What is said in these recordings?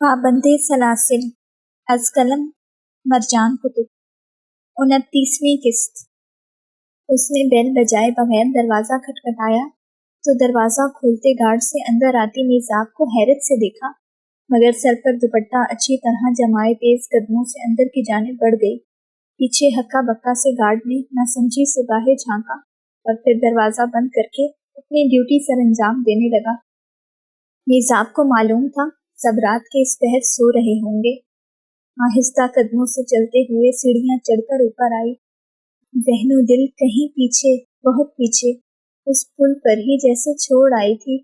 पाबंदे सलासिल अज कलम मरजान कुतुब 29वीं किस्त। उसने बेल बजाए बगैर दरवाज़ा खटखटाया तो दरवाज़ा खोलते गार्ड से अंदर आती मीज़ाब को हैरत से देखा, मगर सर पर दुपट्टा अच्छी तरह जमाए तेज कदमों से अंदर की जानिब बढ़ गई। पीछे हक्का बक्का से गार्ड ने नासमझी से बाहर झांका और फिर दरवाज़ा बंद करके अपनी ड्यूटी सर अंजाम देने लगा। मीज़ाब को मालूम था सब रात के इस पहर सो रहे होंगे। आहिस्ता कदमों से चलते हुए सीढ़ियां चढ़कर ऊपर आई। ज़हनो दिल कहीं पीछे, बहुत पीछे, उस पुल पर ही जैसे छोड़ आई थी।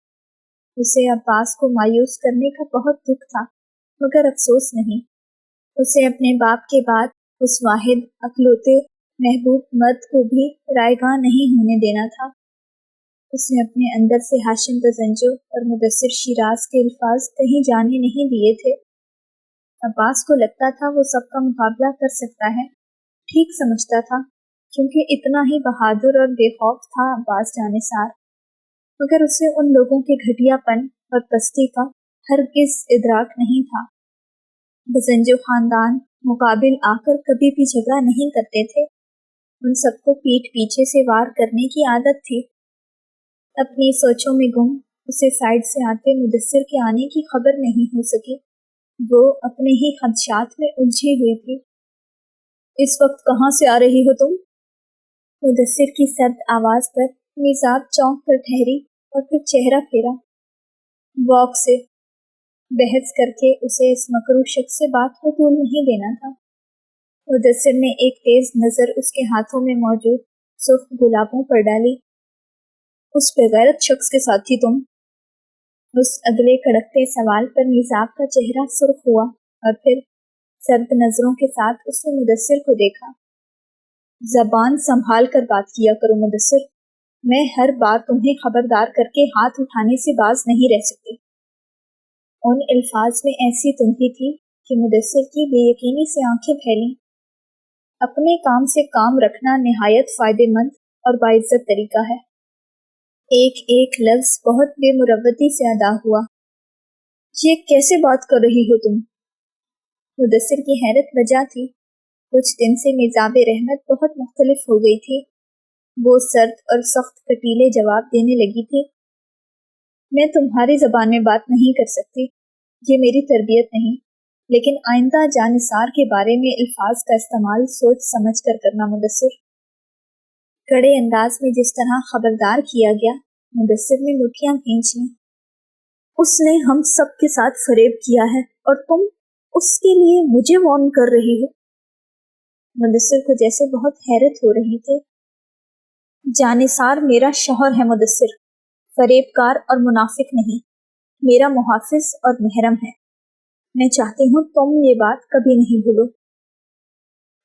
उसे अब्बास को मायूस करने का बहुत दुख था, मगर अफसोस नहीं। उसे अपने बाप के बाद उस वाहिद अकलौते महबूब मर्द को भी रायगां नहीं होने देना था। उसने अपने अंदर से हाशिम तजंजो और मुदस्सिर शिराज के अल्फाज कहीं जाने नहीं दिए थे। अब्बास को लगता था वो सबका मुकाबला कर सकता है। ठीक समझता था, क्योंकि इतना ही बहादुर और बेखौफ था अब्बास जानिसार। मगर उसे उन लोगों के घटियापन और पस्ती का हरगिज़ इदराक नहीं था। तजंजो खानदान मुकाबिल आकर कभी भी झगड़ा नहीं करते थे। उन सबको पीठ पीछे से वार करने की आदत थी। अपनी सोचों में गुम उसे साइड से आते मुदस्सिर के आने की खबर नहीं हो सकी। वो अपने ही खदशात में उलझी हुई थी। इस वक्त कहाँ से आ रही हो तुम? मुदस्सिर की सर्द आवाज पर मीज़ाब चौंक कर ठहरी और फिर चेहरा फेरा। वॉक से। बहस करके उसे इस मकरूह शख्स से बात को तूल नहीं देना था। मुदस्सिर ने एक तेज नजर उसके हाथों में मौजूद सुर्ख गुलाबों पर डाली। उस बेगैरत शख्स के साथ थी तुम? उस अगले कड़कते सवाल पर मीज़ाब का चेहरा सुर्ख हुआ और फिर सर्द नजरों के साथ उसने मुदस्सिर को देखा। जबान संभाल कर बात किया करो मुदस्सिर, मैं हर बार तुम्हें खबरदार करके हाथ उठाने से बाज नहीं रह सकती। उन अल्फाज में ऐसी तुंदी थी कि मुदस्सिर की बेयकीनी से आंखें फैलीं। अपने काम से काम रखना निहायत फायदेमंद और बाइज्जत तरीका है। एक एक लफ्ज बहुत बेमुरवती से अदा हुआ। ये कैसे बात कर रही हो तुम? मुदस्सिर की हैरत वजह थी। कुछ दिन से मिजाबे रहमत बहुत मुख्तलिफ हो गई थी। वो सर्द और सख्त कटीले जवाब देने लगी थी। मैं तुम्हारी जबान में बात नहीं कर सकती, ये मेरी तरबियत नहीं, लेकिन आइंदा जानिसार के बारे में अल्फाज का इस्तेमाल सोच समझ कर करना मुदस्सिर। कड़े अंदाज में जिस तरह खबरदार किया गया, मुदस्सिर ने मुठियां खींच लीं। उसने हम सब के साथ फरेब किया है और तुम उसके लिए मुझे वार्न कर रही हो। मुदस्सिर को जैसे बहुत हैरत हो रही थी। जानिसार मेरा शौहर है मुदस्सिर, फरेबकार और मुनाफिक नहीं, मेरा मुहाफिज और महरम है। मैं चाहती हूँ तुम ये बात कभी नहीं भूलो।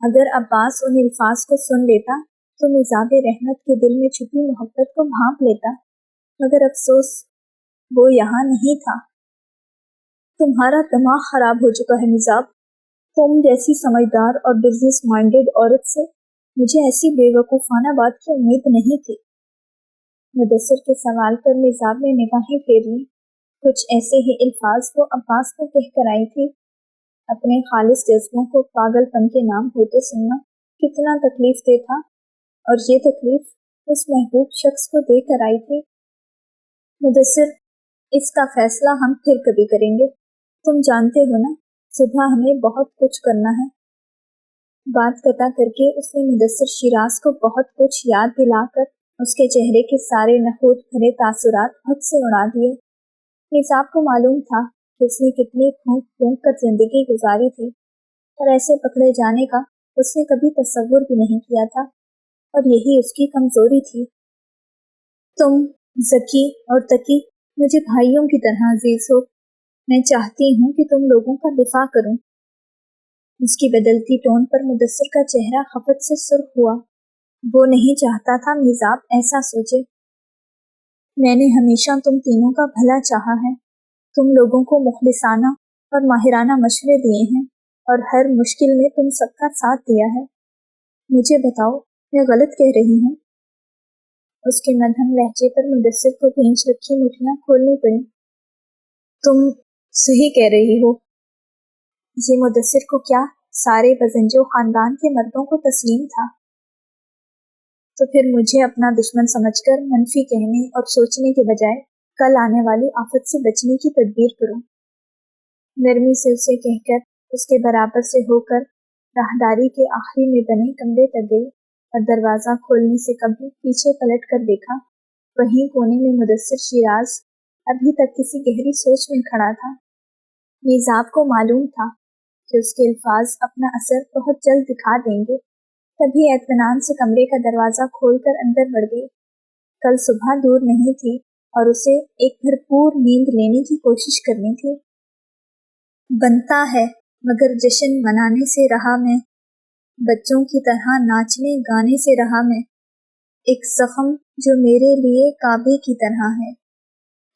अगर अब्बास उन अल्फाज को सुन लेता तो मिजाबे रहमत के दिल में छुपी मोहब्बत को भांप लेता, मगर अफसोस वो यहाँ नहीं था। तुम्हारा दिमाग खराब हो चुका है मिजाब। तुम जैसी समझदार और बिजनेस माइंडेड औरत से मुझे ऐसी बेवकूफ़ाना बात की उम्मीद नहीं थी। मुदस्सिर के सवाल पर मिजाब ने निगाहें फेर ली। कुछ ऐसे ही अल्फाज को अब्बास को कह कर आई थी। अपने खालिस जज्बों को पागलपन के नाम होते सुनना कितना तकलीफ दे था, और ये तकलीफ उस महबूब शख्स को देकर आई थी। मुदस्सिर, इसका फैसला हम फिर कभी करेंगे। तुम जानते हो ना, सुबह हमें बहुत कुछ करना है। बात कता करके उसने मुदस्सिर शिराज को बहुत कुछ याद दिलाकर उसके चेहरे के सारे नखूत भरे तासुरात हद से उड़ा दिए। निसाब को मालूम था कि उसने कितनी फूंक फूंक कर जिंदगी गुजारी थी, और ऐसे पकड़े जाने का उसने कभी तसव्वुर भी नहीं किया था, और यही उसकी कमजोरी थी। तुम ज़की और तकी मुझे भाइयों की तरह अजीज हो। मैं चाहती हूँ कि तुम लोगों का दिफा करूं। उसकी बदलती टोन पर मुदस्सिर का चेहरा खपत से सुर्ख हुआ। वो नहीं चाहता था मिजाब ऐसा सोचे। मैंने हमेशा तुम तीनों का भला चाहा है। तुम लोगों को मुखलिसाना और माहिराना मशवरे दिए हैं, और हर मुश्किल में तुम सबका साथ दिया है। मुझे बताओ, मैं गलत कह रही हूँ? उसके मध्यम लहजे पर मुदस्सिर को भींच रखी मुठियां खोलनी पड़ी। तुम सही कह रही हो, ये मुदस्सिर को क्या सारे बजंजो खानदान के मर्दों को तस्लीम था। तो फिर मुझे अपना दुश्मन समझकर मनफी कहने और सोचने के बजाय कल आने वाली आफत से बचने की तदबीर करूं। नरमी से उसे कहकर उसके बराबर से होकर राहदारी के आखिरी में बने कमरे तक गई और दरवाज़ा खोलने से कभी पीछे पलट कर देखा। वहीं कोने में मुदस्सिर शिराज अभी तक किसी गहरी सोच में खड़ा था। निज़ाब को मालूम था कि उसके अल्फाज अपना असर बहुत जल्द दिखा देंगे, तभी एतमानान से कमरे का दरवाज़ा खोलकर अंदर बढ़ गई। कल सुबह दूर नहीं थी और उसे एक भरपूर नींद लेने की कोशिश करनी थी। बनता है मगर जश्न मनाने से रहा मैं, बच्चों की तरह नाचने गाने से रहा मैं, एक जख्म जो मेरे लिए काबे की तरह है,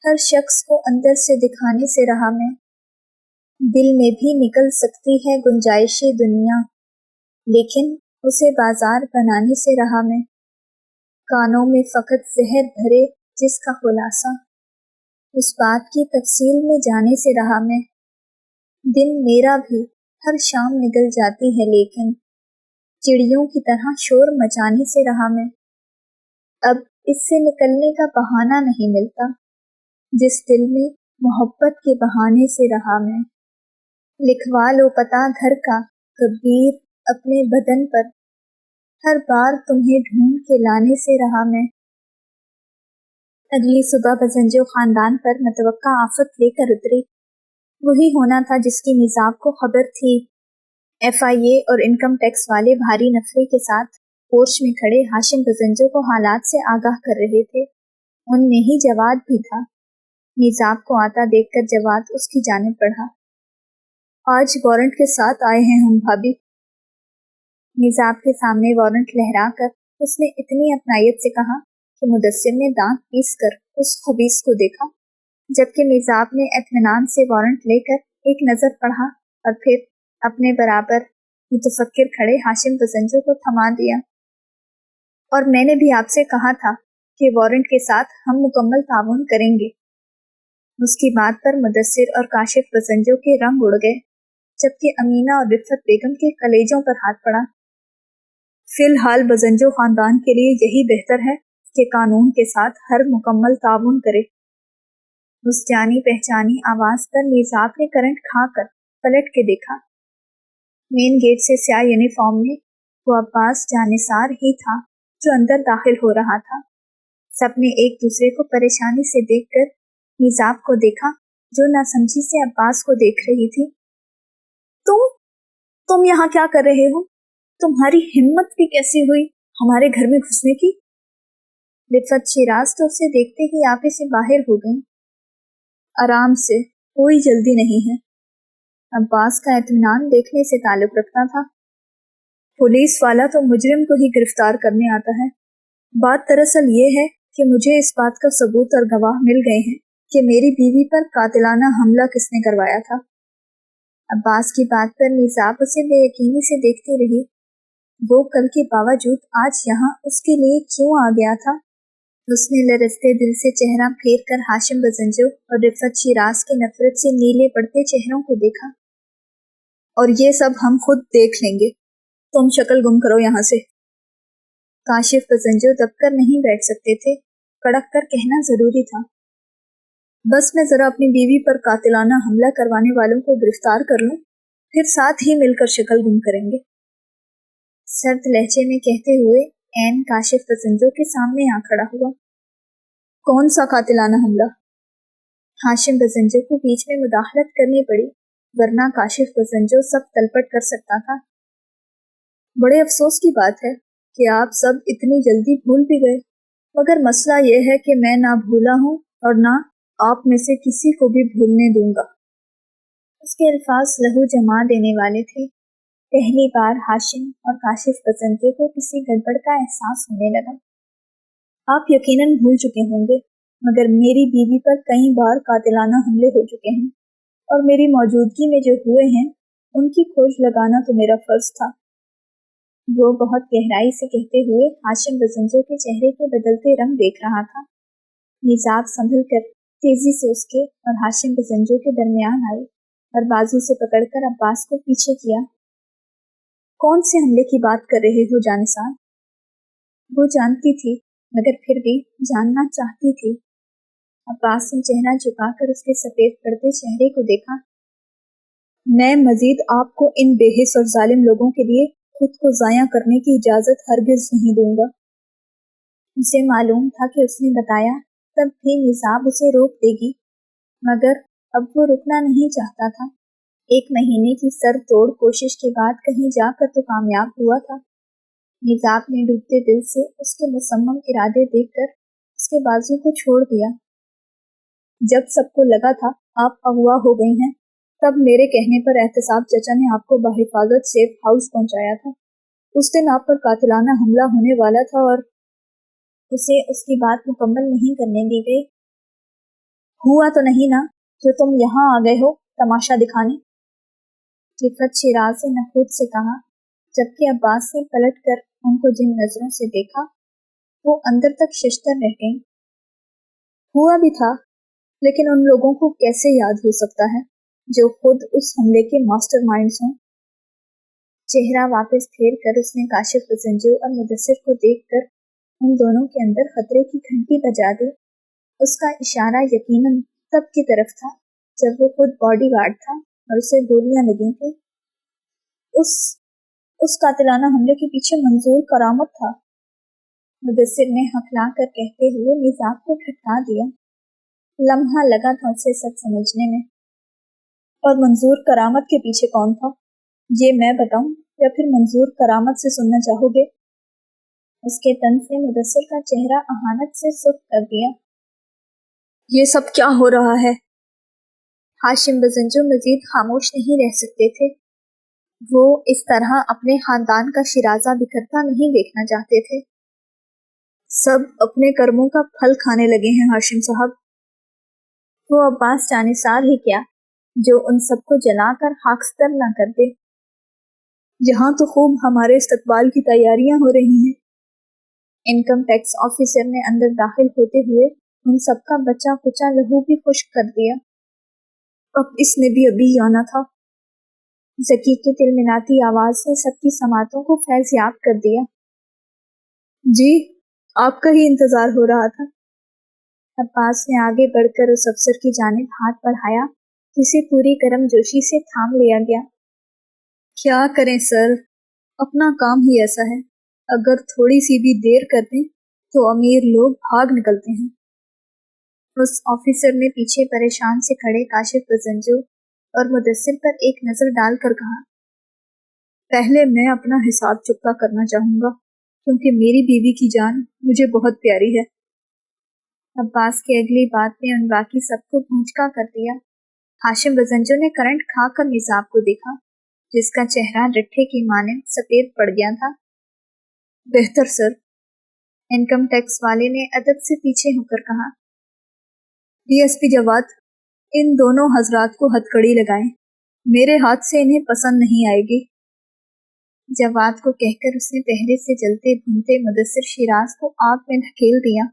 हर शख्स को अंदर से दिखाने से रहा मैं। दिल में भी निकल सकती है गुंजाइशे दुनिया, लेकिन उसे बाजार बनाने से रहा मैं। कानों में फकत जहर भरे जिसका खुलासा, उस बात की तफसील में जाने से रहा मैं। दिन मेरा भी हर शाम निकल जाती है, लेकिन चिड़ियों की तरह शोर मचाने से रहा मैं। अब इससे निकलने का बहाना नहीं मिलता, जिस दिल में मोहब्बत के बहाने से रहा मैं। लिखवा लो पता घर का कबीर अपने बदन पर, हर बार तुम्हें ढूंढ के लाने से रहा मैं। अगली सुबह बजंजो खानदान पर मतवक्का आफत लेकर उतरी। वही होना था जिसकी निज़ाब को खबर थी। FIA और इनकम टैक्स वाले भारी नफरे के साथ पोर्च में खड़े हाशिम बजंजो को हालात से आगाह कर रहे थे। उनमें ही जवाद भी था। निज़ाब को आता देखकर जवाद उसकी जानिब बढ़ा। आज वारंट के साथ आए हैं हम भाभी। निज़ाब के सामने वारंट लहराकर उसने इतनी अपनायत से कहा कि मुदस्सिर ने दांत पीस कर उस खबीस को देखा, जबकि निज़ाब ने इत्मीनान से वारंट लेकर एक नज़र पढ़ा और फिर अपने बराबर मुतफक्किर खड़े हाशिम बजंजो को थमा दिया। और मैंने भी आपसे कहा था कि वारंट के साथ हम मुकम्मल ताउन करेंगे। उसकी बात पर मुदस्सिर और काशिफ बजंजो के रंग उड़ गए, जबकि अमीना और रिफ़त बेगम के कलेजों पर हाथ पड़ा। फिलहाल बजंजो खानदान के लिए यही बेहतर है कि कानून के साथ हर मुकम्मल ताउन करे। उस जानी पहचानी आवाज पर निज़ाब ने करंट खाकर पलट के देखा। मेन गेट से स्याह यूनिफॉर्म में वो अब्बास जानिसार ही था जो अंदर दाखिल हो रहा था। सबने एक दूसरे को परेशानी से देखकर निज़ाब को देखा, जो नासमझी से अब्बास को देख रही थी। तुम यहाँ क्या कर रहे हो? तुम्हारी हिम्मत भी कैसी हुई हमारे घर में घुसने की? रिफ़त शिराज तो उसे देखते ही आपे से बाहर हो गई। आराम से, कोई जल्दी नहीं है। अब्बास का इत्मीनान देखने से ताल्लुक रखता था। पुलिस वाला तो मुजरिम को ही गिरफ्तार करने आता है। बात दरअसल ये है कि मुझे इस बात का सबूत और गवाह मिल गए हैं कि मेरी बीवी पर कातिलाना हमला किसने करवाया था। अब्बास की बात पर निज़ाब उसे बेयकीनी से देखती रही। वो कल के बावजूद आज यहाँ उसके लिए क्यों आ गया था? उसने लरजते दिल से चेहरा फेर कर हाशिम बजंजो और रिफ़त शिराज के नफरत से नीले पड़ते चेहरों को देखा। और ये सब हम खुद देख लेंगे, तुम शक्ल गुम करो यहाँ से। काशिफ बजंजो दबकर नहीं बैठ सकते थे, कड़क कर कहना जरूरी था। बस मैं जरा अपनी बीवी पर कातिलाना हमला करवाने वालों को गिरफ्तार कर लूं, फिर साथ ही मिलकर शक्ल गुम करेंगे। सर्द लहजे में कहते हुए ऐन काशिफ बजंजो के सामने आ खड़ा हुआ। कौन सा कातिलाना हमला? हाशिम बजंजो को बीच में मुदाखलत करनी पड़ी, वरना काशिफ बजंजो सब तलपट कर सकता था। बड़े अफसोस की बात है कि आप सब इतनी जल्दी भूल भी गए, मगर मसला यह है कि मैं ना भूला हूँ और ना आप में से किसी को भी भूलने दूंगा। उसके अल्फाज लहू जमा देने वाले थे। पहली बार हाशिम और काशिफ बजंजो को किसी गड़बड़ का एहसास होने लगा। आप यकीनन भूल चुके होंगे, मगर मेरी बीवी पर कई बार कातिलाना हमले हो चुके हैं और मेरी मौजूदगी में जो हुए हैं उनकी खोज लगाना तो मेरा फर्ज था। वो बहुत गहराई से कहते हुए हाशिम बजंजो के चेहरे के बदलते रंग देख रहा था। निज़ाब संभल कर तेजी से उसके और हाशिम बजंजो के दरमियान आई और बाजू से पकड़कर अब्बास को पीछे किया। कौन से हमले की बात कर रहे हो जानिसार? वो जानती थी मगर फिर भी जानना चाहती थी। अब्बास ने चेहरा झुकाकर उसके सफेद पड़ते चेहरे को देखा। मैं मजीद आपको इन बेहिस और जालिम लोगों के लिए खुद को जाया करने की इजाजत हरगिज नहीं दूंगा। उसे मालूम था कि उसने बताया तब भी निसाब उसे रोक देगी, मगर अब वो रुकना नहीं चाहता था। 1 महीने की सर तोड़ कोशिश के बाद कहीं जाकर तो कामयाब हुआ था। निजाब ने डूबते दिल से उसके मुसम्मम इरादे देखकर उसके बाजू को छोड़ दिया। जब सबको लगा था आप अगवा हो गई हैं, तब मेरे कहने पर एहतसाब चचा ने आपको बहिफाजत सेफ हाउस पहुंचाया था। उस दिन आप पर कातिलाना हमला होने वाला था और उसे उसकी बात मुकम्मल नहीं करने दी गई। हुआ तो नहीं ना जो तुम यहाँ आ गए हो तमाशा दिखाने? रिफत शिराज ने नखूद से कहा, जबकि अब्बास ने पलट कर उनको जिन नजरों से देखा वो अंदर तक शिश्तर रह गई। हुआ भी था, लेकिन उन लोगों को कैसे याद हो सकता है जो खुद उस हमले के मास्टरमाइंड्स हों। चेहरा वापस फेर कर उसने काशिफ ज़ंजू और मुदस्सिर को देखकर उन दोनों के अंदर खतरे की घंटी बजा दी। उसका इशारा यकीनन तब की तरफ था जब वो खुद बॉडीगार्ड था और उसे गोलियां लगी थी। उस कातिलाना हमले के पीछे मंजूर करामत था। मुदस्सिर ने हकला कर कहते हुए निजाब को ठटका दिया। लम्हा लगा था उसे सब समझने में। और मंजूर करामत के पीछे कौन था, ये मैं बताऊं या फिर मंजूर करामत से सुनना चाहोगे? उसके तंज ने मुदस्सिर का चेहरा अहानत से सुर्ख कर दिया। ये सब क्या हो रहा है? हाशिम बज़ंजो मजीद खामोश नहीं रह सकते थे। वो इस तरह अपने खानदान का शिराजा बिखरता नहीं देखना चाहते थे। सब अपने कर्मों का फल खाने लगे हैं हाशिम साहब। वो अब्बास जानिसार ही क्या जो उन सबको जलाकर खाकस्तर न कर दे। यहाँ तो खूब हमारे इस्तकबाल की तैयारियां हो रही हैं। इनकम टैक्स ऑफिसर ने अंदर दाखिल होते हुए उन सबका बचा कुचा लहू भी खुश्क कर दिया। अब इसने भी अभी आना था। जकी की तिलमिलाती आवाज ने सबकी समातों को फैज़याब कर दिया। जी, आपका ही इंतजार हो रहा था। अब्बास ने आगे बढ़कर उस अफसर की जानिब हाथ बढ़ाया जिसे पूरी गर्मजोशी से थाम लिया गया। क्या करें सर, अपना काम ही ऐसा है। अगर थोड़ी सी भी देर कर दें तो अमीर लोग भाग निकलते हैं। उस ऑफिसर ने पीछे परेशान से खड़े काशिफ ज़ंजू और मुदस्सिर पर एक नजर डालकर कहा, पहले मैं अपना हिसाब चुकता करना चाहूंगा क्योंकि मेरी बीवी की जान मुझे बहुत प्यारी है। अब्बास की अगली बात ने उन बाकी सबको भूंचका कर दिया। हाशिम ज़ंजू ने करंट खाकर निजाब को देखा जिसका चेहरा रिट्ठे की माने सफेद पड़ गया था। बेहतर सर, इनकम टैक्स वाले ने अदब से पीछे होकर कहा। डीएसपी जवाद, इन दोनों हजरात को हथकड़ी लगाएं, मेरे हाथ से इन्हें पसंद नहीं आएगी। जवाद को कहकर उसने पहले से जलते भूनते मुदस्सिर शिराज को आग में धकेल दिया।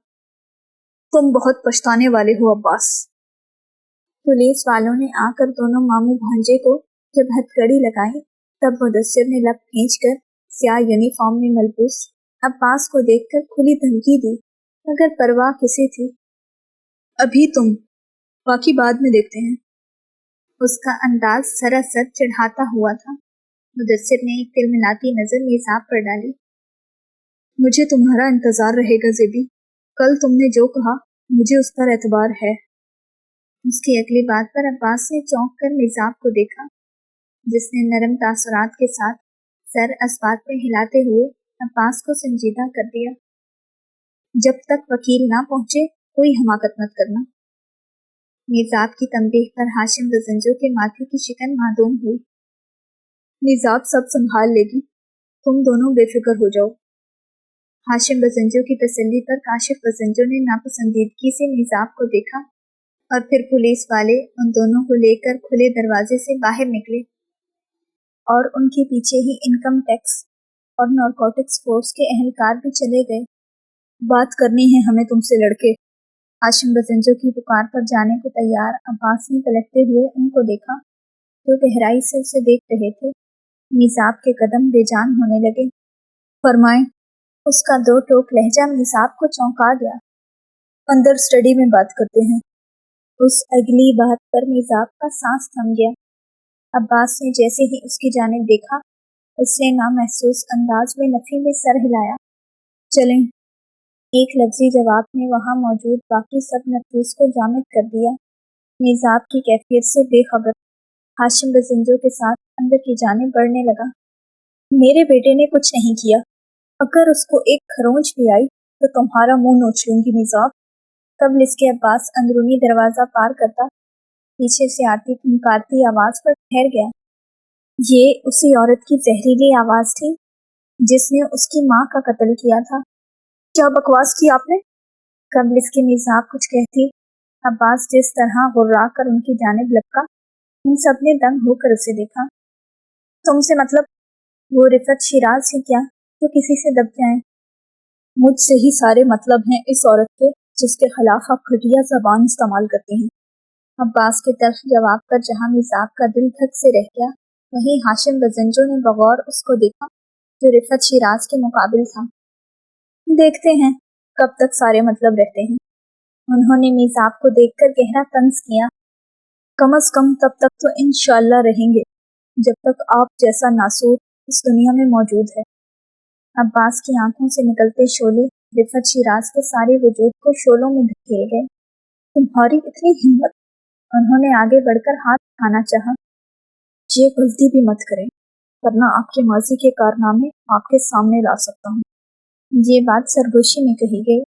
तुम बहुत पछताने वाले हो अब्बास। पुलिस वालों ने आकर दोनों मामू भांजे को जब हथकड़ी लगाई तब मुदस्सिर ने लब खींचकर स्याह यूनिफॉर्म में मलबूस अब्बास को देखकर खुली धमकी दी, मगर परवाह किसे थी। अभी तुम, बाकी बाद में देखते हैं। उसका अंदाज सरासर चिढ़ाता हुआ था। मुदस्सिर ने एक तिलमिलाती नजर निसाब पर डाली। मुझे तुम्हारा इंतजार रहेगा ज़ेबी, कल तुमने जो कहा मुझे उस पर एतबार है। उसकी अगली बात पर अब्बास ने चौंक कर निजाब को देखा जिसने नरम तासुरात के साथ सर अस्बात में हिलाते हुए अब्बास को संजीदा कर दिया। जब तक वकील ना पहुंचे कोई हमाकत मत करना। निजाब की तंबीह पर हाशिम ज़ंजू के माथे की शिकन मादूम हुई। निजाब सब संभाल लेगी, तुम दोनों बेफिक्र हो जाओ। हाशिम ज़ंजू की तसल्ली पर काशिफ ज़ंजू ने नापसंदीदगी से निजाब को देखा और फिर पुलिस वाले उन दोनों को लेकर खुले दरवाजे से बाहर निकले और उनके पीछे ही इनकम टैक्स और नारकोटिक्स फोर्स के अहलकार भी चले गए। बात करनी है हमें तुमसे लड़के। हाशिम ज़ंजू की पुकार पर जाने को तैयार अब्बास ने पलटते हुए उनको देखा। जो गहराई से उसे देख रहे थे। मीज़ाब के कदम बेजान होने लगे। फरमाएं। उसका दो टोक लहजा मीज़ाब को चौंका गया। अंदर स्टडी में बात करते हैं। उस अगली बात पर मीज़ाब का सांस थम गया। अब्बास ने जैसे ही उसकी जानिब देखा, उसने नामहसूस अंदाज में नफी में सर हिलाया। चलें। एक लफ्ज़ी जवाब ने वहाँ मौजूद बाकी सब नफूस को जामिद कर दिया। मीज़ाब की कैफियत से बेखबर हाशिम बजंजो के साथ अंदर की जानिब बढ़ने लगा। मेरे बेटे ने कुछ नहीं किया। अगर उसको एक खरोंच भी आई तो तुम्हारा मुंह नोच लूंगी मीज़ाब। कबल इसके अब्बास अंदरूनी दरवाज़ा पार करता पीछे से आती फुनकारती आवाज़ पर ठहर गया। ये उसी औरत की जहरीली आवाज़ थी जिसने उसकी माँ का कत्ल किया था। क्या बकवास की आपने? कबल इसके मीज़ाब कुछ कहती, अब्बास जिस तरह गुर्रा कर उनकी जानिब लपका, उन सब ने दंग होकर उसे देखा। तुमसे मतलब वो रिफत शिराज है क्या जो किसी से दब जाए? मुझसे ही सारे मतलब हैं इस औरत के जिसके खिलाफ आप घटिया ज़बान इस्तेमाल करते हैं। अब्बास के तल्ख जवाब पर जहाँ मीज़ाब का दिल धक से रह गया, वहीं हाशिम बजंजो ने बगौर उसको देखा जो रिफत शिराज के मुकाबिल था। देखते हैं कब तक सारे मतलब रहते हैं। उन्होंने मीज़ाब को देखकर गहरा तंज किया। कम अज कम तब तक तो इंशाअल्लाह रहेंगे जब तक आप जैसा नासूर इस दुनिया में मौजूद है। अब्बास की आंखों से निकलते शोले रिफत शिराज के सारे वजूद को शोलों में धकेल गए। तुम्हारी इतनी हिम्मत! उन्होंने आगे बढ़कर हाथ उठाना चाहा। ये गलती भी मत करें वरना आपके माजी के कारनामे आपके सामने ला सकता हूँ। ये बात सरगोशी में कही गई,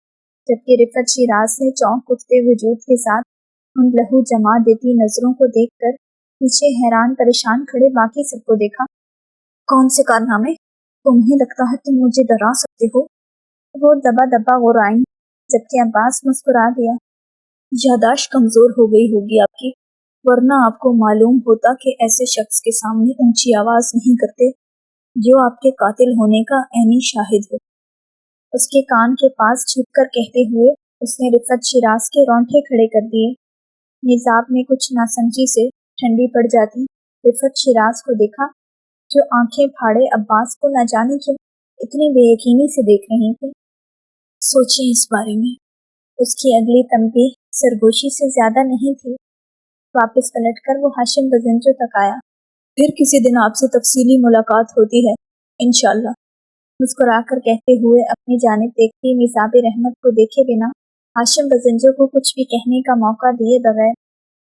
जबकि रिफत शिराज ने चौंक उठते वजूद के साथ उन लहू जमा देती नजरों को देखकर पीछे हैरान परेशान खड़े बाकी सबको देखा। कौन से कारनामे? तुम्हें लगता है तुम मुझे डरा सकते हो? वो दबा दबा गुर्राई, जबकि अब्बास मुस्कुरा दिया। यादाश्त कमजोर हो गई होगी आपकी, वरना आपको मालूम होता कि ऐसे शख्स के सामने ऊंची आवाज नहीं करते जो आपके कातिल होने का ऐनी शाहिद हो। उसके कान के पास झुककर कहते हुए उसने रिफत शिराज के रोंठे खड़े कर दिए। मीज़ाब ने कुछ नासमझी से ठंडी पड़ जाती रिफत शिराज को देखा, जो आंखें फाड़े अब्बास को न जाने क्यों इतनी बेयकीनी से देख रही थी। सोचिए इस बारे में। उसकी अगली तंबीह सरगोशी से ज्यादा नहीं थी। वापस पलटकर वो हाशिम बजंजो तक आया। फिर किसी दिन आपसे तफसीली मुलाकात होती है इंशाअल्लाह। मुस्कुराकर कहते हुए अपनी जानिब देखती मीज़ाब रहमत को देखे बिना हाशिम बजंजो को कुछ भी कहने का मौका दिए बगैर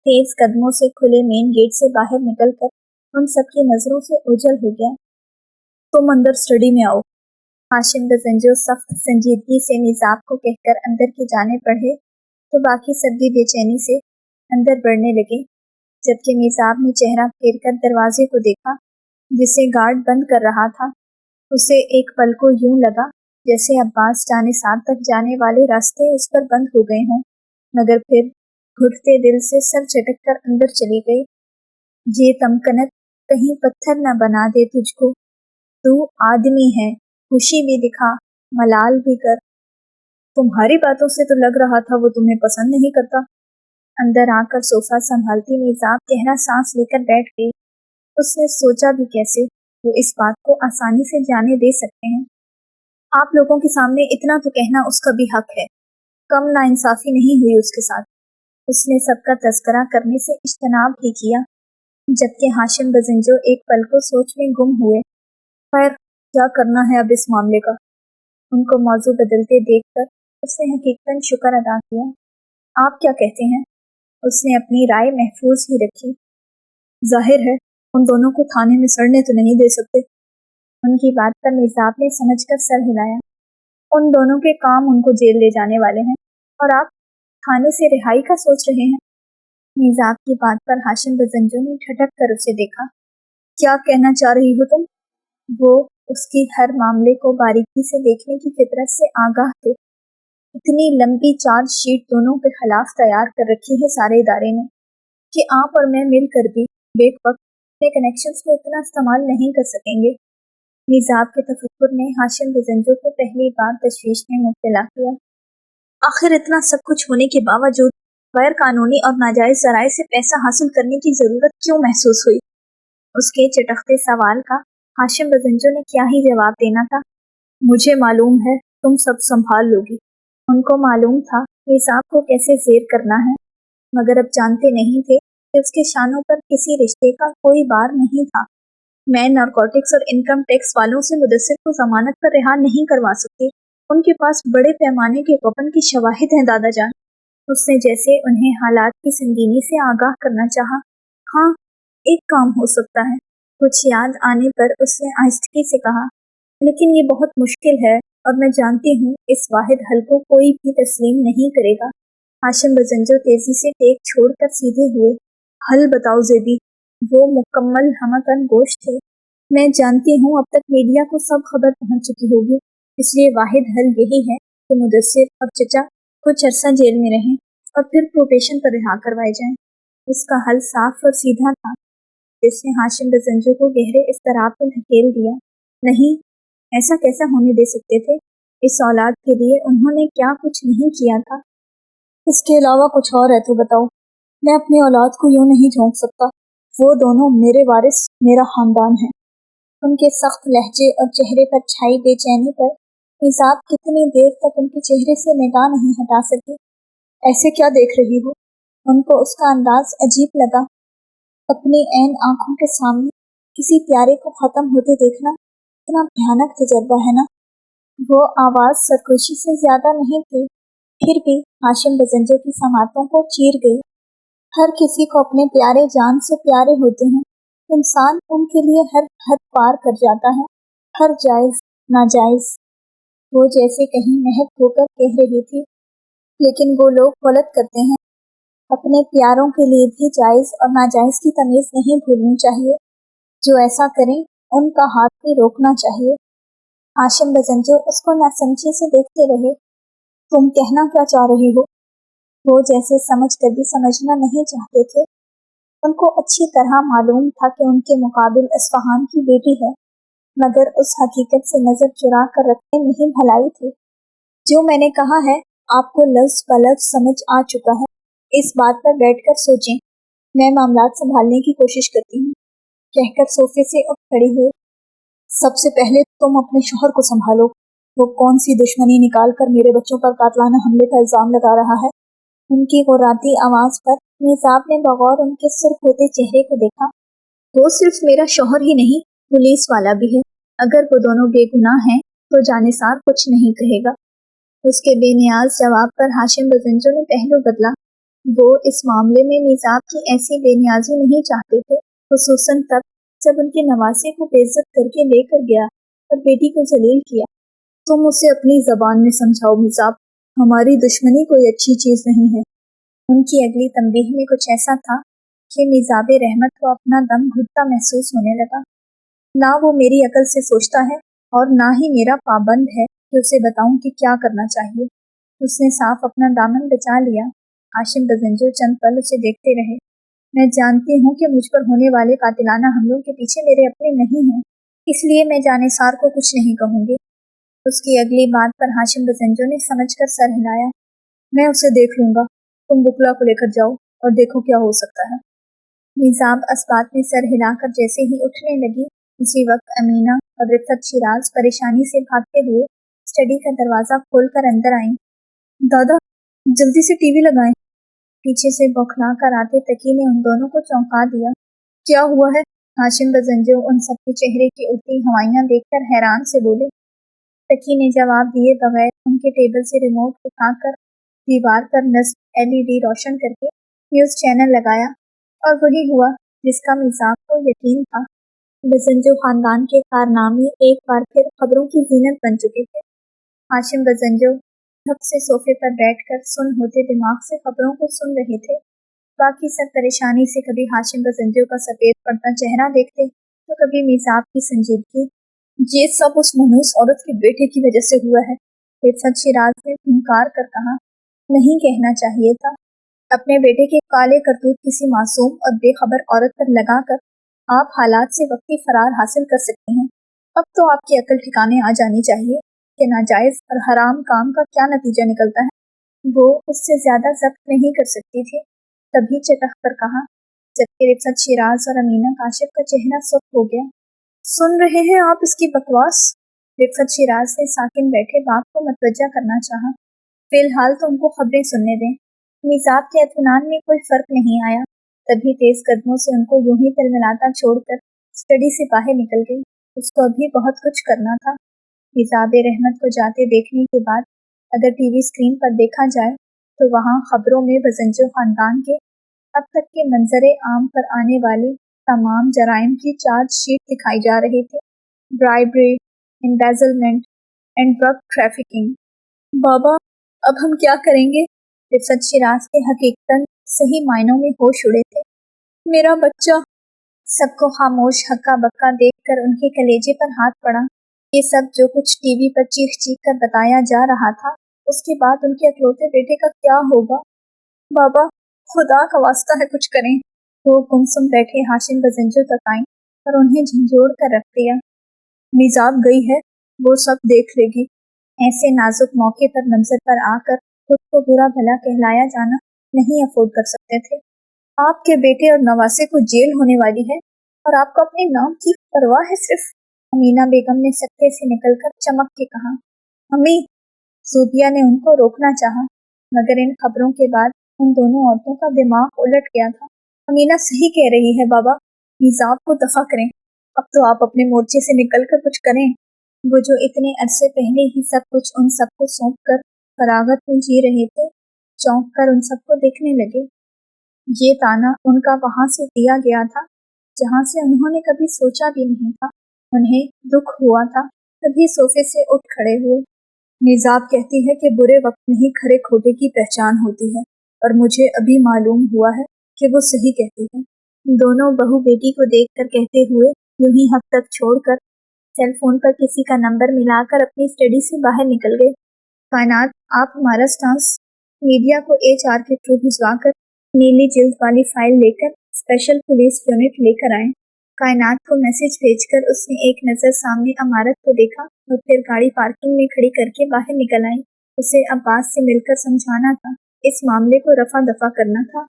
तेज कदमों से खुले मेन गेट से बाहर निकलकर उन सबकी नजरों से ओझल हो गया। तुम अंदर स्टडी में आओ। हाशिम बजंजो सख्त संजीदगी से मीज़ाब को कहकर अंदर की जाने बढ़े तो बाकी सब भी बेचैनी से अंदर बढ़ने लगे, जबकि मीज़ाब ने चेहरा फेर कर दरवाजे को देखा जिसे गार्ड बंद कर रहा था। उसे एक पल को यूं लगा जैसे अब्बास जानिसाब तक जाने वाले रास्ते उस पर बंद हो गए हों, मगर फिर घुटते दिल से सर झटक कर अंदर चली गई। ये तमकनत कहीं पत्थर न बना दे तुझको। तू आदमी है, खुशी भी दिखा, मलाल भी कर। तुम्हारी बातों से तो लग रहा था वो तुम्हें पसंद नहीं करता। अंदर आकर सोफा संभालती मीज़ाब गहरा सांस लेकर बैठ गई। उसने सोचा भी कैसे वो इस बात को आसानी से जाने दे सकते हैं। आप लोगों के सामने इतना तो कहना उसका भी हक है। कम नाइंसाफी नहीं हुई उसके साथ। उसने सबका तस्करा करने से इज्तनाब ही किया, जबकि हाशिम बजंजो एक पल को सोच में गुम हुए। खैर, क्या करना है अब इस मामले का? उनको मौजू बदलते देखकर उसने हकीकतन शुक्र अदा किया। आप क्या कहते हैं? उसने अपनी राय महफूज ही रखी। जाहिर है उन दोनों को थाने में सड़ने तो नहीं दे सकते। उनकी बात पर मीज़ाब ने समझकर सर हिलाया। उन दोनों के काम उनको जेल ले जाने वाले हैं और आप थाने से रिहाई का सोच रहे हैं। मीज़ाब की बात पर हाशिम बजंजो ने ठटक कर उसे देखा। क्या कहना चाह रही हो तुम? वो उसकी हर मामले को बारीकी से देखने की फितरत से आगाह थे। इतनी लंबी चार्जशीट दोनों के खिलाफ तैयार कर रखी है सारे इदारे ने कि आप और मैं मिलकर भी बेवक्त अपने कनेक्शंस को इतना इस्तेमाल नहीं कर सकेंगे। मीज़ाब के तफक्कुर ने हाशिम बजंजो को पहली बार तशवीश में मुब्तला किया। आखिर इतना सब कुछ होने के बावजूद गैर कानूनी और नाजायज जराए से पैसा हासिल करने की जरूरत क्यों महसूस हुई? اس کے چٹختے سوال کا ہاشم بزنجو نے کیا ہی جواب دینا تھا۔ مجھے معلوم ہے تم سب سنبھال لوگی۔ ان کو معلوم تھا میثاق کو کیسے زیر کرنا ہے، مگر اب جانتے نہیں تھے کہ اس کے شانوں پر کسی رشتے کا کوئی بار نہیں تھا۔ میں نارکوٹکس اور انکم ٹیکس والوں سے مدثر کو ضمانت پر رہا نہیں کروا سکتی۔ ان کے پاس بڑے پیمانے کے وطن کی شواہد ہیں دادا جان۔ اس نے جیسے انہیں حالات کی سنگینی سے آگاہ کرنا چاہا۔ ہاں، ایک کام ہو سکتا ہے، کچھ یاد آنے پر اس نے آہستگی سے کہا، لیکن یہ بہت مشکل ہے اور میں جانتی ہوں اس واحد حل کو کوئی بھی تسلیم نہیں کرے گا۔ ہاشم بزنجو تیزی سے ٹیک چھوڑ کر سیدھے ہوئے۔ حل بتاؤ زیبی۔ وہ مکمل ہمکن گوش تھے۔ میں جانتی ہوں اب تک میڈیا کو سب خبر پہنچ چکی ہوگی، اس لیے واحد حل یہی ہے کہ مدثر اور چچا کچھ عرصہ جیل میں رہیں اور پھر پروبیشن پر رہا کروائے جائیں۔ اس کا حل صاف اور سیدھا تھا، جس نے ہاشم بزنجو کو گہرے اضطراب میں دھکیل دیا۔ نہیں، ایسا کیسا ہونے دے سکتے تھے؟ اس اولاد کے لیے انہوں نے کیا کچھ نہیں کیا تھا؟ اس کے علاوہ کچھ اور ہے تو بتاؤ۔ میں اپنی اولاد کو یوں نہیں جھونک سکتا۔ وہ دونوں میرے وارث، میرا خاندان ہے۔ ان کے سخت لہجے اور چہرے پر چھائی بے چینی پر میثاق کتنی دیر تک ان کے چہرے سے نگاہ نہیں ہٹا سکی۔ ایسے کیا دیکھ رہی ہو؟ ان کو اس کا انداز عجیب لگا۔ اپنی عین آنکھوں کے سامنے کسی پیارے کو ختم ہوتے دیکھنا اتنا بھیانک تجربہ ہے نا۔ وہ آواز سرگوشی سے زیادہ نہیں تھی، پھر بھی ہاشم بزنجو کی سماعتوں کو چیر گئی۔ ہر کسی کو اپنے پیارے جان سے پیارے ہوتے ہیں۔ انسان ان کے لیے ہر حد پار کر جاتا ہے، ہر جائز ناجائز۔ وہ جیسے کہیں محک ہو کر کہہ رہی تھی، لیکن وہ لوگ غلط کرتے ہیں۔ اپنے پیاروں کے لیے بھی جائز اور ناجائز کی تمیز نہیں بھولنی چاہیے۔ جو ایسا کریں ان کا ہاتھ بھی روکنا چاہیے۔ ہاشم بزنجو اس کو ناسمجھی سے دیکھتے رہے۔ تم کہنا کیا چاہ رہی ہو؟ وہ جیسے سمجھ کر بھی سمجھنا نہیں چاہتے تھے۔ ان کو اچھی طرح معلوم تھا کہ ان کے مقابل اصفہان کی بیٹی ہے، مگر اس حقیقت سے نظر چرا کر رکھنے میں ہی بھلائی تھی۔ جو میں نے کہا ہے آپ کو لفظ بلفظ سمجھ آ چکا ہے۔ اس بات پر بیٹھ کر سوچیں، میں معاملات سنبھالنے کی کوشش کرتی ہوں، کہہ کر صوفے سے اٹھ کھڑی ہوئی۔ سب سے پہلے تم اپنے شوہر کو سنبھالو۔ وہ کون سی دشمنی نکال کر میرے بچوں پر قاتلانہ حملے کا الزام لگا رہا ہے؟ ان کی غراتی آواز پر میثاق نے بغور ان کے سرخ ہوتے چہرے کو دیکھا۔ وہ صرف میرا شوہر ہی نہیں، پولیس والا بھی ہے۔ اگر وہ دونوں بے گناہ ہیں تو جانثار کچھ نہیں کہے گا۔ اس کے بے نیاز جواب پر ہاشم بزنجو نے پہلو بدلا۔ وہ اس معاملے میں میثاق کی ایسی بے نیازی نہیں چاہتے تھے، خصوصاً تب جب ان کے نواسے کو بے عزت کر کے لے کر گیا اور بیٹی کو ذلیل کیا۔ تم اسے اپنی زبان میں سمجھاؤ میثاق، ہماری دشمنی کوئی اچھی چیز نہیں ہے۔ ان کی اگلی تنبیہ میں کچھ ایسا تھا کہ میزاب رحمت کو اپنا دم گھٹتا محسوس ہونے لگا۔ نہ وہ میری عقل سے سوچتا ہے اور نہ ہی میرا پابند ہے کہ اسے بتاؤں کہ کیا کرنا چاہیے۔ اس نے صاف اپنا دامن بچا لیا۔ ہاشم بزنجو چند پل اسے دیکھتے رہے۔ میں جانتی ہوں کہ مجھ پر ہونے والے قاتلانہ حملوں کے پیچھے میرے اپنے نہیں ہیں، اس لیے میں جانثار کو کچھ نہیں کہوں گی۔ اس کی اگلی بات پر ہاشم بزنجو نے سمجھ کر سر ہلایا۔ میں اسے دیکھ لوں گا، تم بکلا کو لے کر جاؤ اور دیکھو کیا ہو سکتا ہے۔ میزاب اسبات میں سر ہلا کر جیسے ہی اٹھنے لگی، اسی وقت امینا اور رفعت شیراز پریشانی سے بھاگتے ہوئے اسٹڈی کا دروازہ کھول کر اندر آئیں۔ دادا، جلدی سے ٹی وی لگائیں۔ پیچھے سے بوکھلا کر آتے تقی نے ان دونوں کو چونکا دیا۔ کیا ہوا ہے؟ ہاشم بزنجو ان سب کے چہرے کی اڑتی ہوائیاں دیکھ کر حیران سے بولے۔ تقی نے جواب دیے بغیر ان کے ٹیبل سے ریموٹ اٹھا کر دیوار پر نصب LED روشن کر کے نیوز چینل لگایا، اور وہی ہوا جس کا میثاق کو یقین تھا۔ بزنجو خاندان کے کارنامے ایک بار پھر خبروں کی زینت بن چکے تھے۔ ہاشم بزنجو دھپ سے صوفے پر بیٹھ کر سن ہوتے دماغ سے خبروں کو سن رہے تھے۔ باقی سب پریشانی سے کبھی ہاشم بزنجو کا سفید پڑتا چہرہ دیکھتے تو کبھی میثاق کی سنجیدگی۔ یہ سب اس منحوس عورت کے بیٹے کی وجہ سے ہوا ہے، رفعت شیراز نے ہنکار کر کہا۔ نہیں کہنا چاہیے تھا۔ اپنے بیٹے کے کالے کرتوت کسی معصوم اور بے خبر عورت پر لگا کر آپ حالات سے وقتی فرار حاصل کر سکتے ہیں۔ اب تو آپ کی عقل ٹھکانے آ جانی چاہیے کہ ناجائز اور حرام کام کا کیا نتیجہ نکلتا ہے۔ وہ اس سے زیادہ ضبط نہیں کر سکتی تھی، تبھی چٹخ کر کہا، जबकि रिफत शिराज और अमीना काशिफ का चेहरा सुर्ख हो गया। सुन रहे हैं आप इसकी बकवास? रिफत शिराज ने साकिन बैठे बाप को मतवज्जा करना चाहा। फिलहाल तो उनको खबरें सुनने दें। निजाब के इत्मीनान में कोई फर्क नहीं आया। तभी तेज कदमों से उनको यूं ही तिलमिलाता छोड़कर स्टडी से बाहर निकल गई। उसको अभी बहुत कुछ करना था। निजाब रहमत को जाते देखने के बाद अगर टीवी स्क्रीन पर देखा जाए तो वहाँ खबरों में बजंजो खानदान के अब तक के मंजरे आम पर आने वाले तमाम जराइम की चार्जशीट दिखाई जा रही थी। Bribery, embezzlement and drug trafficking. बाबा, अब हम क्या करेंगे? रिफत शिराज के हकीकतन सही मायनों में होश उड़े थे। मेरा बच्चा। सबको खामोश हक्का बक्का देखकर उनके कलेजे पर हाथ पड़ा। ये सब जो कुछ टीवी पर चीख चीख कर बताया जा रहा था, उसके बाद उनके अकलौते बेटे का क्या होगा? बाबा, खुदा का वास्ता है, कुछ करें। वो गुमसुम बैठे हाशिम बजंजो तक आई और उन्हें झंझोड़ कर रख दिया। निजाब गई है, वो सब देख लेगी। ऐसे नाजुक मौके पर मंजर पर आकर खुद को बुरा भला कहलाया जाना नहीं अफोर्ड कर सकते थे। आपके बेटे और नवासे को जेल होने वाली है और आपको अपने नाम की परवाह है सिर्फ। अमीना बेगम ने सकते से निकलकर चमक के कहा। अम्मी, सूबिया ने उनको रोकना चाहा, मगर इन खबरों के बाद उन दोनों औरतों का दिमाग उलट गया था। अमीना सही कह रही है बाबा, निजाब को दफा करें। अब तो आप अपने मोर्चे से निकलकर कुछ करें। वो जो इतने अरसे पहले ही सब कुछ उन सबको सौंप कर फरागत में जी रहे थे, चौंक कर उन सबको देखने लगे। ये ताना उनका वहां से दिया गया था जहां से उन्होंने कभी सोचा भी नहीं था। उन्हें दुख हुआ था, तभी सोफे से उठ खड़े हुए। निजाब कहती है कि बुरे वक्त में ही खरे खोटे की पहचान होती है, और मुझे अभी मालूम हुआ है कि वो सही कहती है। दोनों बहू बेटी को देखकर कहते हुए यूं ही हक तक छोड़कर सेल फोन पर किसी का नंबर मिलाकर अपनी स्टडी से बाहर निकल गए। कायनात, आप हमारा स्टांस मीडिया को HR के थ्रू भिजवाकर नीली जिल्द वाली फाइल लेकर स्पेशल पुलिस यूनिट लेकर आए। कायनात को मैसेज भेजकर उसने एक नज़र सामने इमारत को देखा और फिर गाड़ी पार्किंग में खड़ी करके बाहर निकल आई। उसे अब्बास से मिलकर समझाना था, इस मामले को रफा दफा करना था,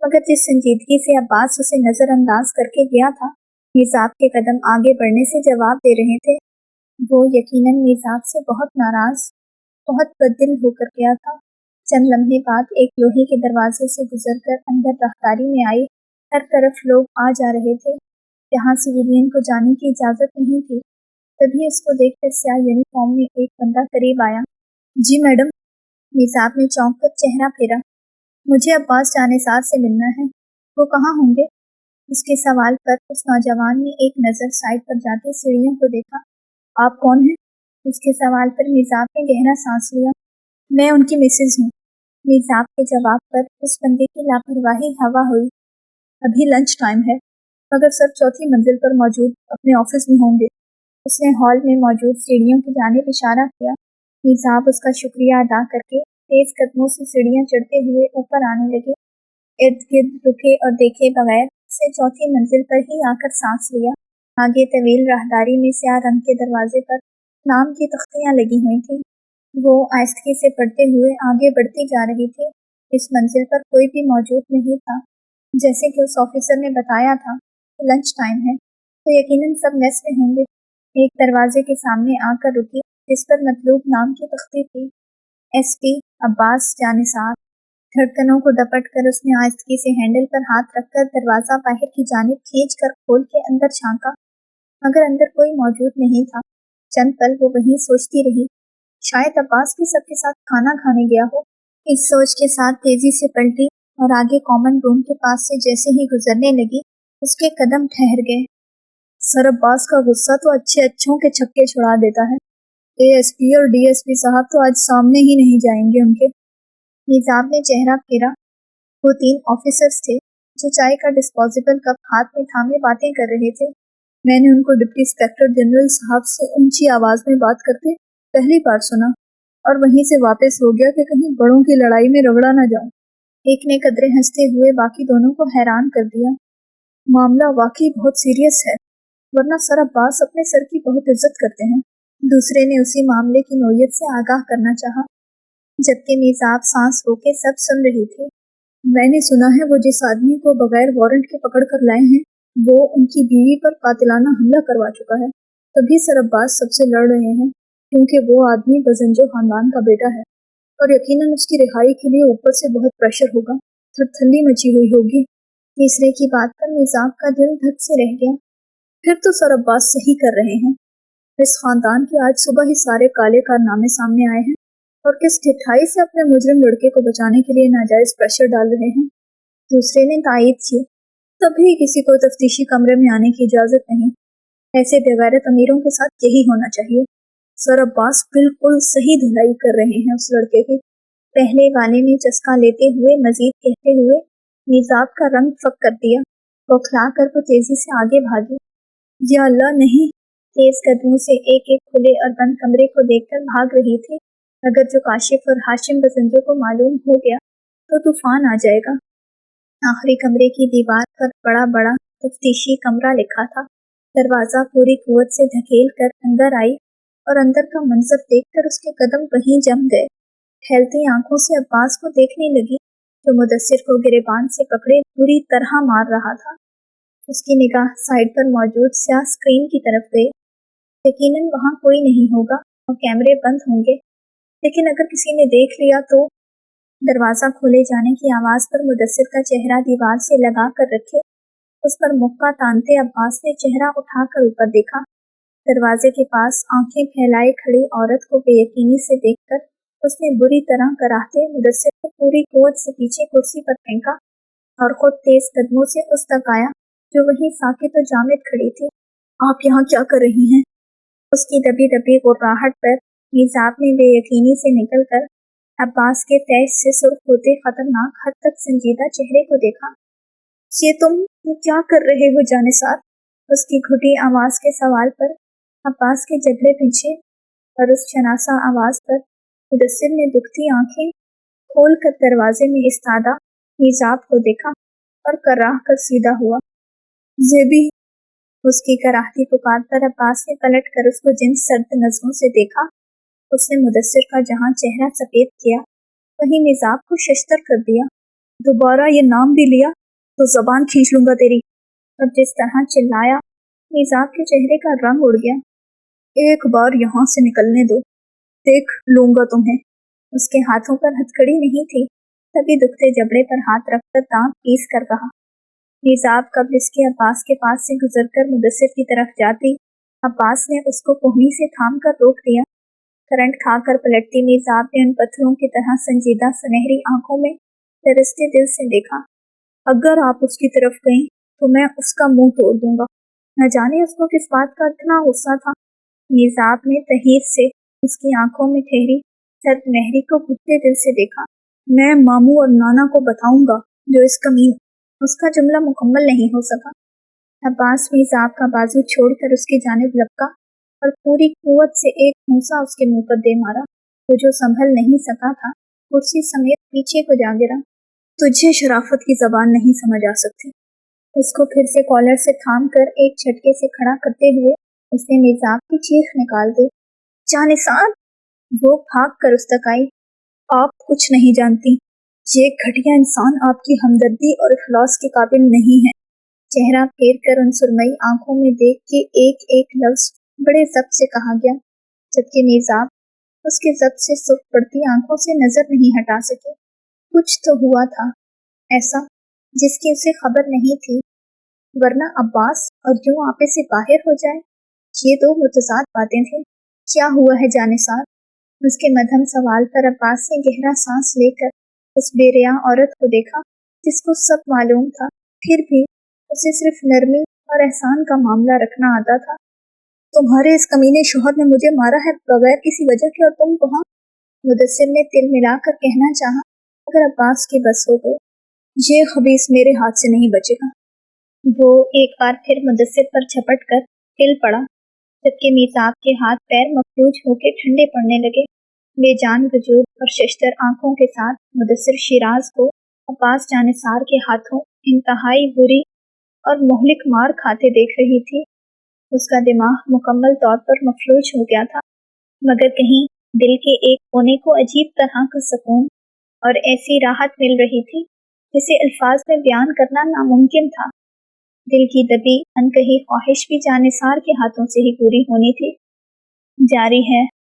मगर जिस संजीदगी से अब्बास उसे नज़रअंदाज करके गया था, निजाब के कदम आगे बढ़ने से जवाब दे रहे थे। वो यकीनन निजाब से बहुत नाराज, बहुत बददिल होकर गया था। चंद लम्हे बाद एक लोहे के दरवाजे से गुजरकर अंदर राहदारी में आई। हर तरफ लोग आ जा रहे थे। यहाँ सिविलियन को जाने की इजाज़त नहीं थी। तभी उसको देखकर स्याह यूनिफॉर्म में एक बंदा करीब आया। जी मैडम। निजाब ने चौंक कर चेहरा फेरा। मुझे अब्बास जानेसार से मिलना है। वो कहाँ होंगे? उसके सवाल पर उस नौजवान ने एक नज़र साइड पर जाते सीढ़ियों को देखा। आप कौन हैं? उसके सवाल पर निजाब ने गहरा सांस लिया। मैं उनकी मिसेज हूँ। निजाब के जवाब पर उस बंदे की लापरवाही हवा हुई। अभी लंच टाइम है, मगर सर चौथी मंजिल पर मौजूद अपने ऑफिस में होंगे। उसने हॉल में मौजूद सीढ़ियों की जानिब इशारा किया। निजाब उसका शुक्रिया अदा करके तेज कदमों से सीढ़ियां चढ़ते हुए ऊपर आने लगे। इर्द गिर्द रुके और देखे बगैर उसे चौथी मंजिल पर ही आकर सांस लिया। आगे तवील राहदारी में स्याह रंग के दरवाजे पर नाम की तख्तियां लगी हुई थी। वो आहिस्ते से पढ़ते हुए आगे बढ़ती जा रही थी। इस मंजिल पर कोई भी मौजूद नहीं था। जैसे कि उस ऑफिसर ने बताया था कि लंच टाइम है, तो यकीनन सब मेस में होंगे। एक दरवाजे के सामने आकर रुकी जिस पर मतलूब नाम की तख्ती थी। SP अब्बास जानिसार। धड़कनों को डपट कर उसने आहिस्ते से हैंडल पर हाथ रखकर दरवाजा बाहर की जानिब खींच कर खोल के अंदर झांका, मगर अंदर कोई मौजूद नहीं था। चंद पल वो वहीं सोचती रही, शायद अब्बास भी सबके साथ खाना खाने गया हो। इस सोच के साथ तेजी से पलटी और आगे कॉमन रूम के पास से जैसे ही गुजरने लगी, उसके कदम ठहर गए। सर अब्बास का गुस्सा तो अच्छे अच्छों के छक्के छुड़ा देता है। ASP और DSP साहब तो आज सामने ही नहीं जाएंगे उनके। निजाब ने चेहरा फेरा। वो 3 ऑफिसर्स थे जो चाय का डिस्पोजेबल कप हाथ में थामे बातें कर रहे थे। मैंने उनको डिप्टी इंस्पेक्टर जनरल साहब से ऊंची आवाज में बात करते पहली बार सुना, और वहीं से वापस हो गया कि कहीं बड़ों की लड़ाई में रगड़ा न जाऊं। एक ने कदरे हंसते हुए बाकी दोनों को हैरान कर दिया। मामला वाकई बहुत सीरियस है, वरना सर अब्बास अपने सर की बहुत इज्जत करते हैं। दूसरे ने उसी मामले की नोयत से आगाह करना चाहा, जबकि निजाब सांस रोके सब सुन रही थी। میں نے سنا ہے وہ جس آدمی کو بغیر وارنٹ کے پکڑ کر لائے ہیں وہ ان کی بیوی پر قاتلانہ حملہ کروا چکا ہے۔ تبھی سر عباس سب سے لڑ رہے ہیں کیونکہ وہ آدمی بزنجو خاندان کا بیٹا ہے اور یقیناً اس کی رہائی کے لیے اوپر سے بہت پریشر ہوگا، تھرتھلی مچی ہوئی ہوگی۔ تیسرے کی بات پر میزاب کا دل دھک سے رہ گیا۔ پھر تو سر عباس صحیح کر رہے ہیں، اس خاندان کے آج صبح ہی سارے کالے کارنامے سامنے آئے ہیں اور کس ڈھٹائی سے اپنے مجرم لڑکے کو بچانے کے لیے ناجائز پریشر ڈال رہے ہیں۔ دوسرے نے تائید کی، تبھی کسی کو تفتیشی کمرے میں آنے کی اجازت نہیں، ایسے بغیرت امیروں کے ساتھ یہی ہونا چاہیے۔ سر عباس بالکل صحیح دھلائی کر رہے ہیں اس لڑکے کی، پہلے والے نے چسکا لیتے ہوئے مزید کہتے ہوئے میزاب کا رنگ فک کر دیا۔ بوکھلا کر وہ تیزی سے آگے بھاگی۔ یا اللہ نہیں! تیز قدموں سے ایک ایک کھلے اور بند کمرے کو دیکھ کر بھاگ رہی تھی۔ اگر جو کاشف اور ہاشم بزنجو کو معلوم ہو گیا تو طوفان آ جائے گا۔ آخری کمرے کی دیوار پر بڑا بڑا تفتیشی کمرہ لکھا تھا۔ دروازہ پوری قوت سے دھکیل کر اندر آئی اور اندر کا منظر دیکھ کر اس کے قدم وہیں جم گئے۔ ٹھہلتی آنکھوں سے عباس کو دیکھنے لگی جو مدثر کو گریبان سے پکڑے بری طرح مار رہا تھا۔ اس کی نگاہ سائڈ پر موجود سیاہ اسکرین کی طرف گئی۔ یقیناً وہاں کوئی نہیں ہوگا اور کیمرے بند ہوں گے، لیکن اگر کسی نے دیکھ لیا تو؟ دروازہ کھولے جانے کی آواز پر مدثر کا چہرہ دیوار سے لگا کر رکھے اس پر مکہ تانتے عباس نے چہرہ اٹھا کر اوپر دیکھا۔ دروازے کے پاس آنکھیں پھیلائے کھڑی عورت کو بے یقینی سے دیکھ کر اس نے بری طرح کراہتے مدثر کو پوری قوت سے پیچھے کرسی پر پھینکا اور خود تیز قدموں سے اس تک آیا جو وہیں ساکت و جامد کھڑی تھی۔ آپ یہاں کیا کر رہی ہیں؟ اس کی دبی دبی غراہٹ پر میزاب نے بے یقینی سے نکل کر عباس کے تیز سے سرخ ہوتے خطرناک حد تک سنجیدہ چہرے کو دیکھا۔ یہ تم کیا کر رہے ہو جانثار؟ اس کی گھٹی آواز کے سوال پر عباس کے جبڑے پیچھے اور اس شناسا آواز پر مدثر نے دکھتی آنکھیں کھول کر دروازے میں استادہ میزاب کو دیکھا اور کراہ کر سیدھا ہوا۔ زیبی! اس کی کراہتی پکار پر عباس نے پلٹ کر اس کو جن سرد نظروں سے دیکھا۔ اس نے مدثر کا جہاں چہرہ سفید کیا وہیں میزاب کو ششتر کر دیا۔ دوبارہ یہ نام بھی لیا تو زبان کھینچ لوں گا تیری۔ اب جس طرح چلایا میزاب کے چہرے کا رنگ اڑ گیا۔ ایک بار یہاں سے نکلنے دو، دیکھ لوں گا تمہیں۔ اس کے ہاتھوں پر ہتھکڑی نہیں تھی، تبھی دکھتے جبڑے پر ہاتھ رکھ کر دانت پیس کر کہا۔ میزاب قبل اس کے عباس کے پاس سے گزر کر مدثر کی طرف جاتی عباس نے اس کو کوہنی سے تھام کر روک دیا۔ کرنٹ کھا کر پلٹتی میزاب نے ان پتھروں کی طرح سنجیدہ سنہری آنکھوں میں ترستے دل سے دیکھا۔ اگر آپ اس کی طرف گئیں تو میں اس کا منہ توڑ دوں گا۔ نہ جانے اس کو کس بات کا اتنا غصہ تھا۔ میزاب نے تحیر سے اس کی آنکھوں میں ٹھہری سرد مہری کو گھٹتے دل سے دیکھا۔ میں ماموں اور نانا کو بتاؤں گا جو اس کمین۔ اس کا جملہ مکمل نہیں ہو سکا۔ عباس میزاب کا بازو چھوڑ کر اس کی جانب لپکا اور پوری قوت سے ایک پھونسا اس کے منہ پر دے مارا۔ وہ جو سنبھل نہیں سکا تھا کرسی سمیت پیچھے کو جا گرا۔ تجھے شرافت کی زبان نہیں سمجھ آ سکتی۔ اس کو پھر سے کالر سے تھام کر ایک جھٹکے سے کھڑا کرتے ہوئے اس نے میزاب کی چیخ نکال دی۔ جانثار! وہ بھاگ کر اس تک آئی۔ آپ کچھ نہیں جانتی، یہ گھٹیا انسان آپ کی ہمدردی اور اخلاص کے قابل نہیں ہے۔ چہرہ پھیر کر ان سرمئی آنکھوں میں دیکھ کے ایک ایک لفظ بڑے ضبط سے کہا گیا، جبکہ میزاب اس کے ضبط سے سرخ پڑتی آنکھوں سے نظر نہیں ہٹا سکے۔ کچھ تو ہوا تھا ایسا جس کی اسے خبر نہیں تھی، ورنہ عباس اور یوں آپے سے باہر ہو جائے، یہ دو متضاد باتیں تھیں۔ کیا ہوا ہے جانثار؟ اس کے مدھم سوال پر عباس نے گہرا سانس لے کر اس بے ریا عورت کو دیکھا جس کو سب معلوم تھا، پھر بھی اسے صرف نرمی اور احسان کا معاملہ رکھنا آتا تھا۔ تمہارے اس کمینے شوہر نے مجھے مارا ہے بغیر کسی وجہ کے اور تم وہاں؟ مدثر نے تل ملا کر کہنا چاہا مگر عباس کی بس ہو گئی۔ یہ خبیث میرے ہاتھ سے نہیں بچے گا۔ وہ ایک بار پھر مدثر پر جھپٹ کر ہل پڑا، جبکہ میزاب کے ہاتھ پیر مفلوج ہو کے ٹھنڈے پڑنے لگے۔ بے جان وجود اور ششتر آنکھوں کے ساتھ مدثر شیراز کو عباس جانثار کے ہاتھوں انتہائی بری اور مہلک مار کھاتے دیکھ رہی تھی۔ اس کا دماغ مکمل طور پر مفلوج ہو گیا تھا، مگر کہیں دل کے ایک کونے کو عجیب طرح کا سکون اور ایسی راحت مل رہی تھی جسے الفاظ میں بیان کرنا ناممکن تھا۔ دل کی دبی انکہی خواہش بھی جانثار کے ہاتھوں سے ہی پوری ہونی تھی۔ جاری ہے